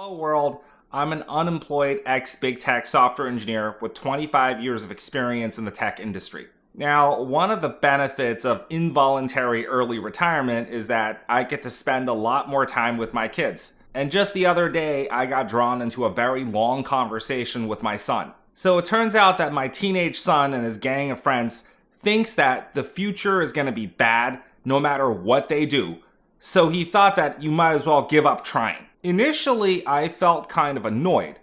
Hello world, I'm an unemployed ex-big tech software engineer with 25 years of experience in the tech industry. Now, one of the benefits of involuntary early retirement is that I get to spend a lot more time with my kids. And just the other day, I got drawn into a very long conversation with my son. So it turns out that my teenage son and his gang of friends thinks that the future is going to be bad no matter what they do. So he thought that you might as well give up trying. Initially, I felt kind of annoyed.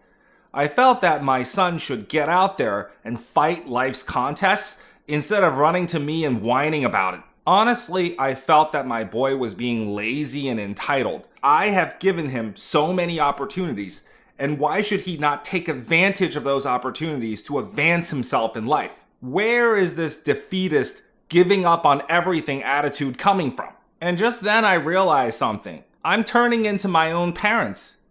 I felt that my son should get out there and fight life's contests instead of running to me and whining about it. Honestly, I felt that my boy was being lazy and entitled. I have given him so many opportunities, and why should he not take advantage of those opportunities to advance himself in life? Where is this defeatist, giving up on everything attitude coming from? And just then I realized something. I'm turning into my own parents.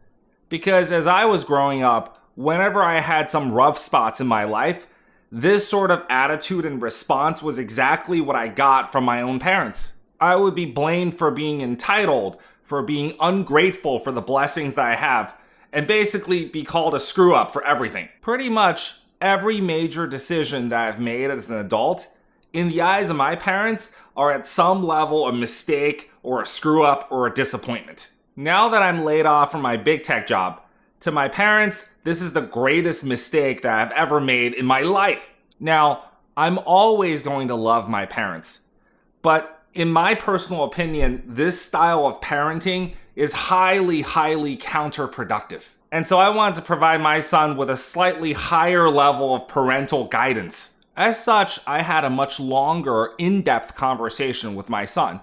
Because as I was growing up, whenever I had some rough spots in my life, this sort of attitude and response was exactly what I got from my own parents. I would be blamed for being entitled, for being ungrateful for the blessings that I have, and basically be called a screw up for everything. Pretty much every major decision that I've made as an adult, in the eyes of my parents, are at some level a mistake or a screw up or a disappointment. Now that I'm laid off from my big tech job, to my parents, this is the greatest mistake that I've ever made in my life. Now, I'm always going to love my parents, but in my personal opinion, this style of parenting is highly counterproductive. And so I wanted to provide my son with a slightly higher level of parental guidance. As such, I had a much longer, in-depth conversation with my son.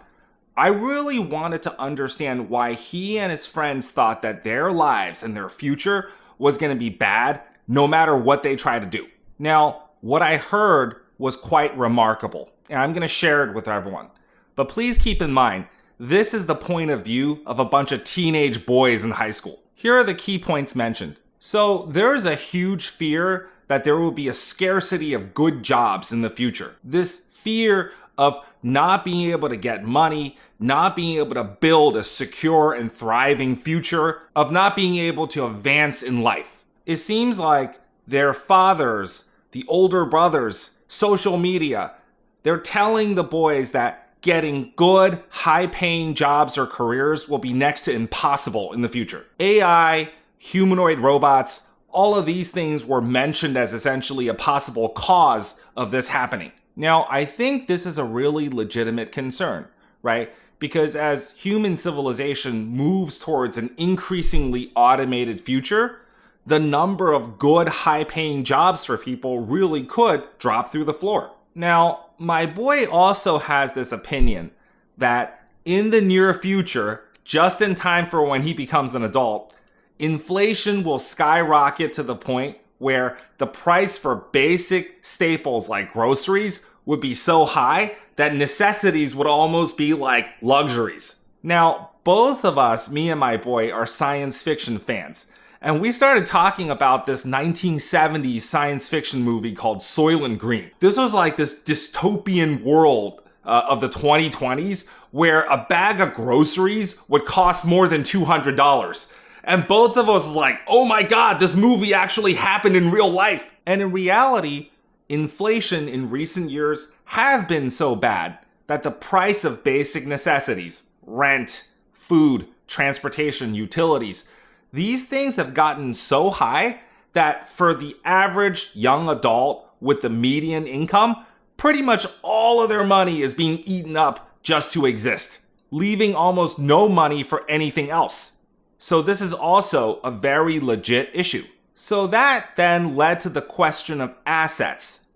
I really wanted to understand why he and his friends thought that their lives and their future was going to be bad no matter what they try to do. Now, what I heard was quite remarkable, and I'm going to share it with everyone. But please keep in mind, this is the point of view of a bunch of teenage boys in high school. Here are the key points mentioned. So there is a huge fear that there will be a scarcity of good jobs in the future. This fear of not being able to get money, not being able to build a secure and thriving future, of not being able to advance in life. It seems like their fathers, the older brothers, social media, they're telling the boys that getting good, high-paying jobs or careers will be next to impossible in the future. AI, humanoid robots, all of these things were mentioned as essentially a possible cause of this happening. Now, I think this is a really legitimate concern, right? Because as human civilization moves towards an increasingly automated future, the number of good, high-paying jobs for people really could drop through the floor. Now, my boy also has this opinion that in the near future, just in time for when he becomes an adult, inflation will skyrocket to the point where the price for basic staples like groceries would be so high that necessities would almost be like luxuries. Now, both of us, me and my boy, are science fiction fans. And we started talking about this 1970s science fiction movie called Soylent Green. This was like this dystopian world of the 2020s where a bag of groceries would cost more than $200. And both of us was like, oh my God, this movie actually happened in real life. And in reality, inflation in recent years have been so bad that the price of basic necessities, rent, food, transportation, utilities, these things have gotten so high that for the average young adult with the median income, pretty much all of their money is being eaten up just to exist, leaving almost no money for anything else. So this is also a very legit issue. So that then led to the question of assets.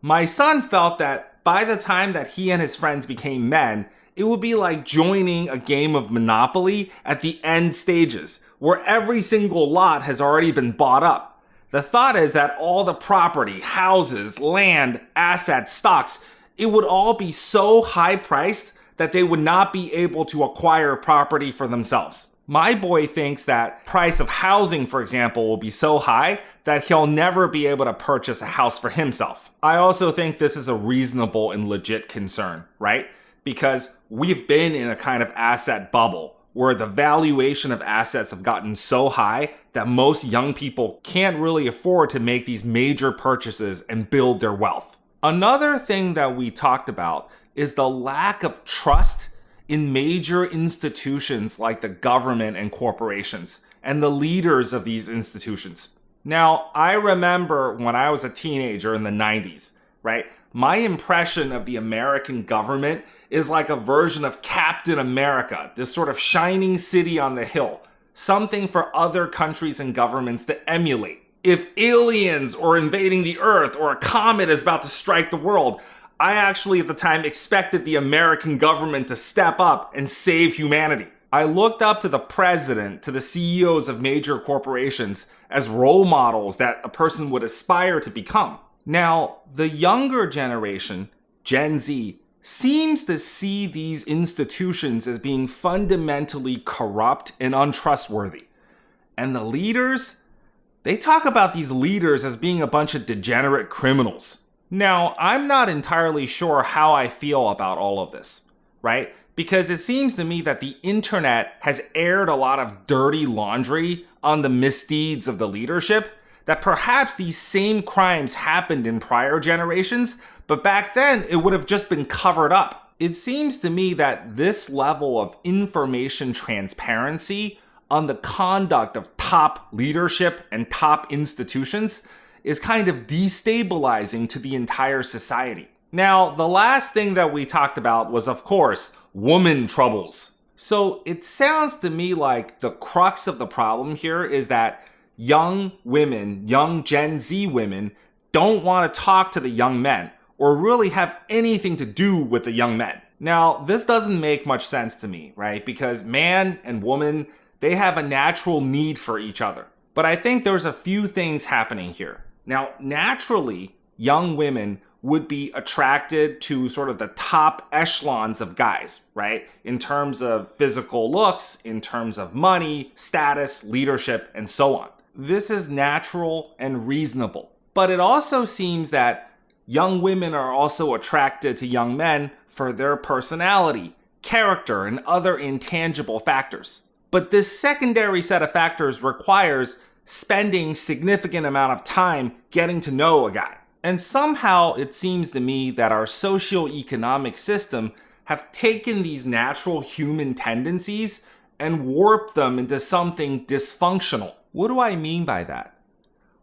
My son felt that by the time that he and his friends became men, it would be like joining a game of Monopoly at the end stages, where every single lot has already been bought up. The thought is that all the property, houses, land, assets, stocks, it would all be so high priced that they would not be able to acquire property for themselves. My boy thinks that price of housing, for example, will be so high that he'll never be able to purchase a house for himself. I also think this is a reasonable and legit concern, right? Because we've been in a kind of asset bubble where the valuation of assets have gotten so high that most young people can't really afford to make these major purchases and build their wealth. Another thing that we talked about is the lack of trust in major institutions like the government and corporations and the leaders of these institutions. Now, I remember when I was a teenager in the 90s, right? My impression of the American government is like a version of Captain America, this sort of shining city on the hill, something for other countries and governments to emulate. If aliens are invading the Earth or a comet is about to strike the world, I actually at the time expected the American government to step up and save humanity. I looked up to the president, to the CEOs of major corporations as role models that a person would aspire to become. Now, the younger generation, Gen Z, seems to see these institutions as being fundamentally corrupt and untrustworthy. And the leaders, they talk about these leaders as being a bunch of degenerate criminals. Now, I'm not entirely sure how I feel about all of this, right? Because it seems to me that the internet has aired a lot of dirty laundry on the misdeeds of the leadership, that perhaps these same crimes happened in prior generations, but back then it would have just been covered up. It seems to me that this level of information transparency on the conduct of top leadership and top institutions is kind of destabilizing to the entire society. Now, the last thing that we talked about was, of course, woman troubles. So it sounds to me like the crux of the problem here is that young women, young Gen Z women, don't want to talk to the young men or really have anything to do with the young men. Now, this doesn't make much sense to me, right? Because man and woman, they have a natural need for each other. But I think there's a few things happening here. Now, naturally, young women would be attracted to sort of the top echelons of guys, right? In terms of physical looks, in terms of money, status, leadership, and so on. This is natural and reasonable. But it also seems that young women are also attracted to young men for their personality, character, and other intangible factors. But this secondary set of factors requires spending significant amount of time getting to know a guy. And somehow it seems to me that our socioeconomic system have taken these natural human tendencies and warped them into something dysfunctional. What do I mean by that?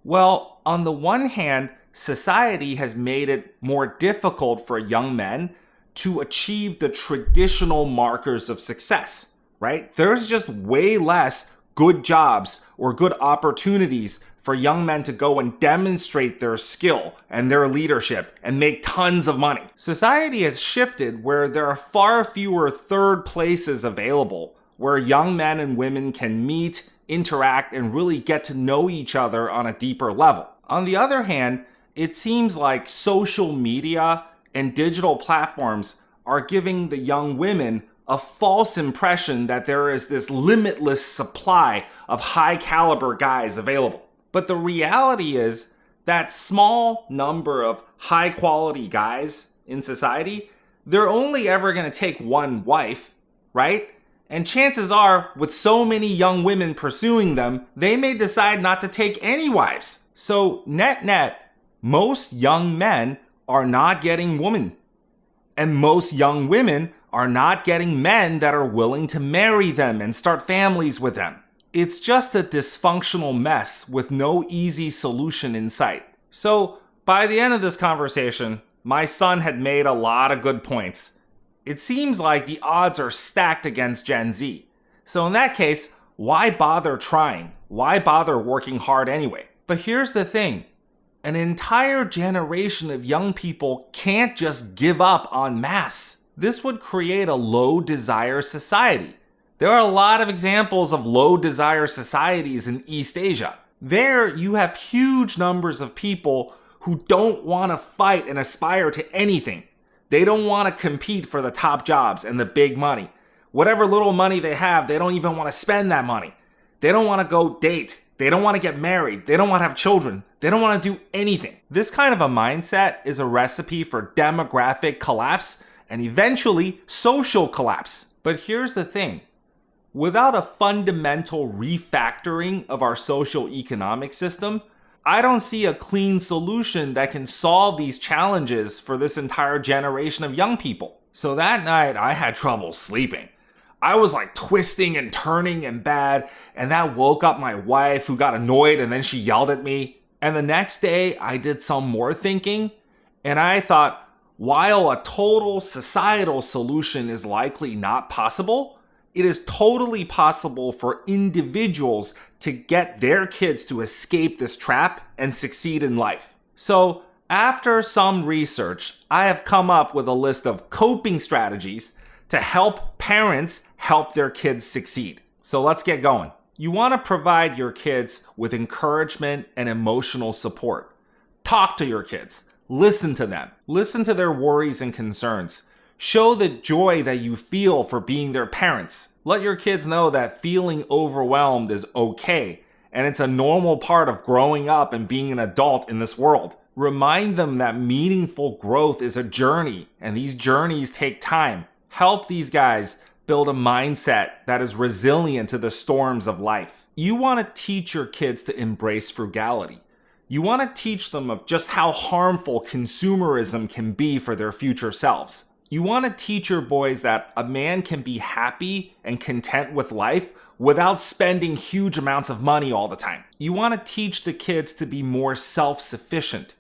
Well, on the one hand, society has made it more difficult for young men to achieve the traditional markers of success, right? There's just way less good jobs or good opportunities for young men to go and demonstrate their skill and their leadership and make tons of money. Society has shifted where there are far fewer third places available where young men and women can meet, interact, and really get to know each other on a deeper level. On the other hand, it seems like social media and digital platforms are giving the young women a false impression that there is this limitless supply of high caliber guys available. But the reality is that small number of high quality guys in society, they're only ever going to take one wife, right? And chances are, with so many young women pursuing them, they may decide not to take any wives. So net, most young men are not getting women. And most young women are not getting men that are willing to marry them and start families with them. It's just a dysfunctional mess with no easy solution in sight. So by the end of this conversation, my son had made a lot of good points. It seems like the odds are stacked against Gen Z. So in that case, why bother trying? Why bother working hard anyway? But here's the thing. An entire generation of young people can't just give up en masse. This would create a low desire society. There are a lot of examples of low desire societies in East Asia. There, you have huge numbers of people who don't want to fight and aspire to anything. They don't want to compete for the top jobs and the big money. Whatever little money they have, they don't even want to spend that money. They don't want to go date. They don't want to get married. They don't want to have children. They don't want to do anything. This kind of a mindset is a recipe for demographic collapse and eventually social collapse. But here's the thing. Without a fundamental refactoring of our social economic system, I don't see a clean solution that can solve these challenges for this entire generation of young people. So that night, I had trouble sleeping. I was like twisting and turning in bed, and that woke up my wife, who got annoyed, and then she yelled at me. And the next day, I did some more thinking, and I thought, while a total societal solution is likely not possible, it is totally possible for individuals to get their kids to escape this trap and succeed in life. So, after some research, I have come up with a list of coping strategies to help parents help their kids succeed. So let's get going. You want to provide your kids with encouragement and emotional support. Talk to your kids. Listen to them. Listen to their worries and concerns. Show the joy that you feel for being their parents. Let your kids know that feeling overwhelmed is okay, and it's a normal part of growing up and being an adult in this world. Remind them that meaningful growth is a journey, and these journeys take time. Help these guys build a mindset that is resilient to the storms of life. You want to teach your kids to embrace frugality. You want to teach them of just how harmful consumerism can be for their future selves. You want to teach your boys that a man can be happy and content with life without spending huge amounts of money all the time. You want to teach the kids to be more self-sufficient.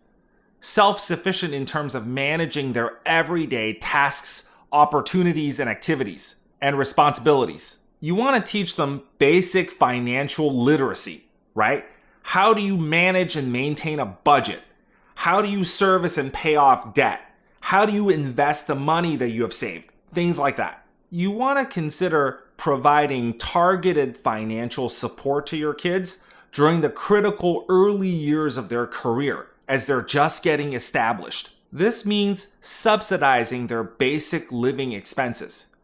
Self-sufficient in terms of managing their everyday tasks, opportunities, and activities, and responsibilities. You want to teach them basic financial literacy, right? How do you manage and maintain a budget? How do you service and pay off debt? How do you invest the money that you have saved? Things like that. You want to consider providing targeted financial support to your kids during the critical early years of their career as they're just getting established. This means subsidizing their basic living expenses.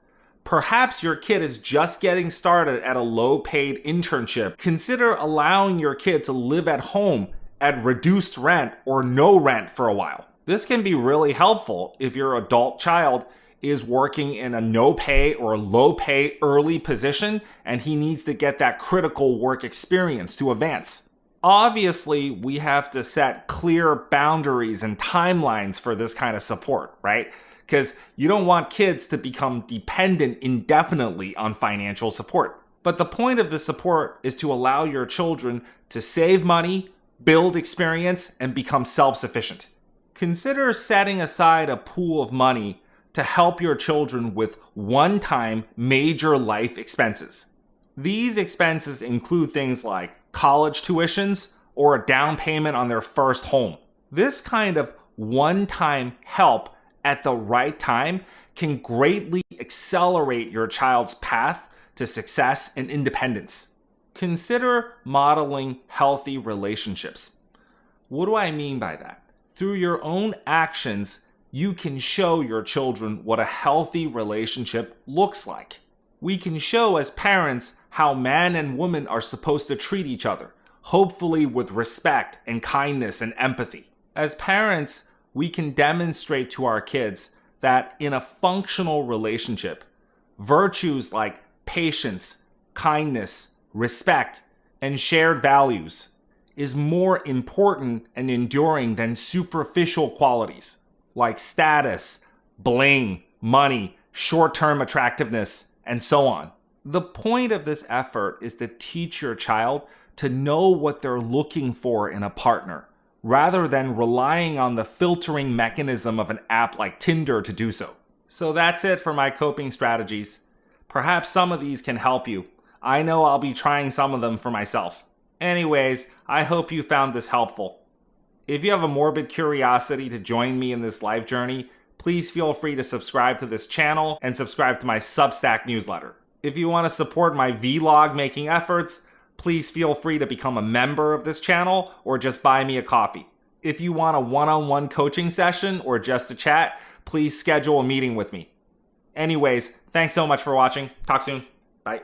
Perhaps your kid is just getting started at a low-paid internship. Consider allowing your kid to live at home at reduced rent or no rent for a while. This can be really helpful if your adult child is working in a no-pay or low-pay early position and he needs to get that critical work experience to advance. Obviously, we have to set clear boundaries and timelines for this kind of support, right? Because you don't want kids to become dependent indefinitely on financial support. But the point of the support is to allow your children to save money, build experience, and become self-sufficient. Consider setting aside a pool of money to help your children with one-time major life expenses. These expenses include things like college tuitions or a down payment on their first home. This kind of one-time help at the right time can greatly accelerate your child's path to success and independence. Consider modeling healthy relationships. What do I mean by that? Through your own actions, you can show your children what a healthy relationship looks like. We can show as parents how man and woman are supposed to treat each other, hopefully with respect and kindness and empathy. As parents, we can demonstrate to our kids that in a functional relationship, virtues like patience, kindness, respect, and shared values is more important and enduring than superficial qualities like status, bling, money, short-term attractiveness, and so on. The point of this effort is to teach your child to know what they're looking for in a partner, rather than relying on the filtering mechanism of an app like Tinder to do so. So that's it for my coping strategies. Perhaps some of these can help you. I know I'll be trying some of them for myself. Anyways, I hope you found this helpful. If you have a morbid curiosity to join me in this life journey, please feel free to subscribe to this channel and subscribe to my Substack newsletter. If you want to support my vlog making efforts, please feel free to become a member of this channel or just buy me a coffee. If you want a one-on-one coaching session or just to chat, please schedule a meeting with me. Anyways, thanks so much for watching. Talk soon. Bye.